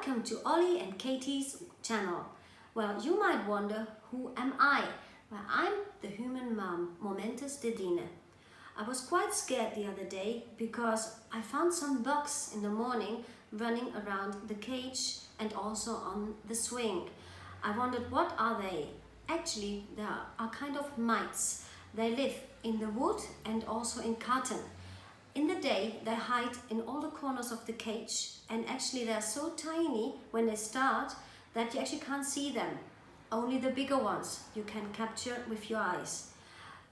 Welcome to Oli and Katie's channel. Well, you might wonder, who am I? Well, I'm the human mom, momentous Dedine. I was quite scared the other day because I found some bugs in the morning running around the cage and also on the swing. I wondered, what are they? Actually, they are kind of mites. They live in the wood and also in cotton. In the day, they hide in all the corners of the cage, and actually they're so tiny when they start that you actually can't see them. Only the bigger ones you can capture with your eyes.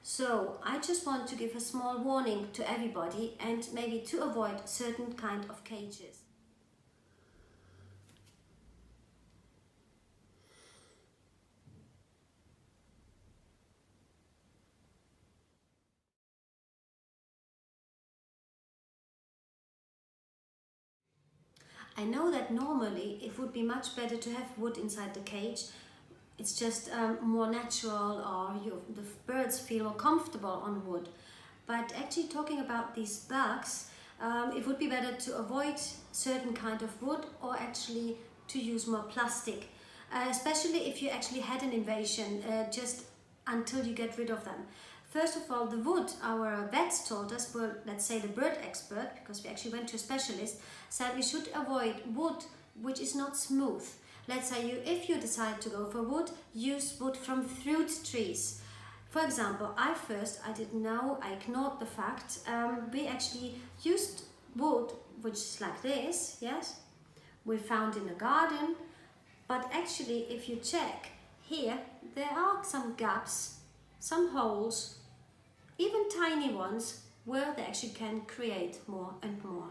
So I just want to give a small warning to everybody and maybe to avoid certain kind of cages. I know that normally it would be much better to have wood inside the cage. It's just more natural, or the birds feel more comfortable on wood. But actually, talking about these bugs, it would be better to avoid certain kind of wood or actually to use more plastic, especially if you actually had an invasion, just until you get rid of them. First of all, the wood, our vets told us, well, let's say the bird expert, because we actually went to a specialist, said we should avoid wood which is not smooth. Let's say if you decide to go for wood, use wood from fruit trees. For example, I didn't know, I ignored the fact, we actually used wood which is like this, yes, we found in the garden, but actually if you check here, there are some gaps, some holes, even tiny ones, where they actually can create more and more.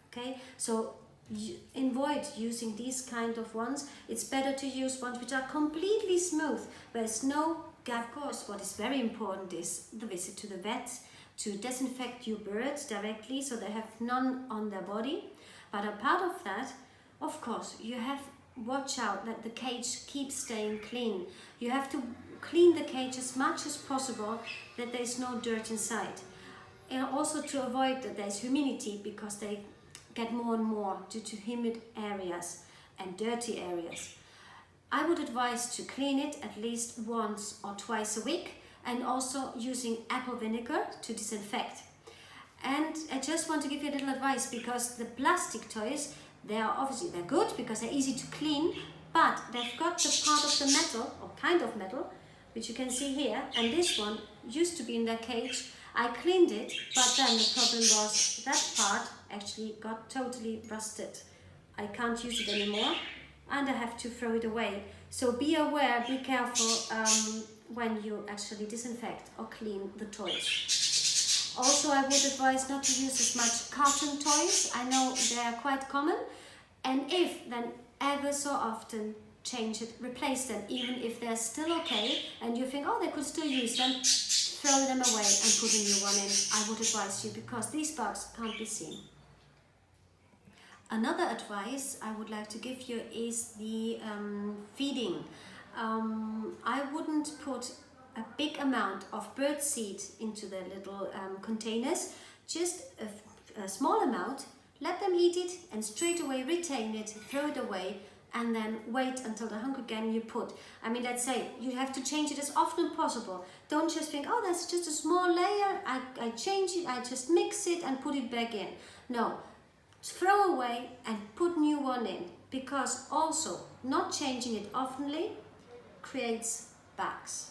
Okay, so avoid using these kind of ones. It's better to use ones which are completely smooth. There's no gap. Of course, what is very important is the visit to the vet to disinfect your birds directly so they have none on their body. But a part of that, of course, you have watch out that the cage keeps staying clean. You have to clean the cage as much as possible, that there's no dirt inside. And also to avoid that there's humidity, because they get more and more due to humid areas and dirty areas. I would advise to clean it at least once or twice a week, and also using apple vinegar to disinfect. And I just want to give you a little advice, because the plastic toys, they're good because they're easy to clean, but they've got the part of the metal, or kind of metal, which you can see here, and this one used to be in their cage. I cleaned it, but then the problem was that part actually got totally rusted. I can't use it anymore, and I have to throw it away. So be aware, be careful when you actually disinfect or clean the toys. Also, I would advise not to use as much carton toys. I know they are quite common, and if then ever so often change it, replace them, even if they're still okay and you think, oh, they could still use them, throw them away and put a new one in. I would advise you, because these bugs can't be seen. Another advice I would like to give you is the feeding. I wouldn't put a big amount of bird seed into the little containers, just a small amount, let them eat it and straight away retain it, throw it away, and then wait until the hunger again you put. I mean, let's say you have to change it as often as possible. Don't just think, oh, that's just a small layer, I change it, I just mix it and put it back in. No, throw away and put new one in, because also not changing it oftenly creates bugs.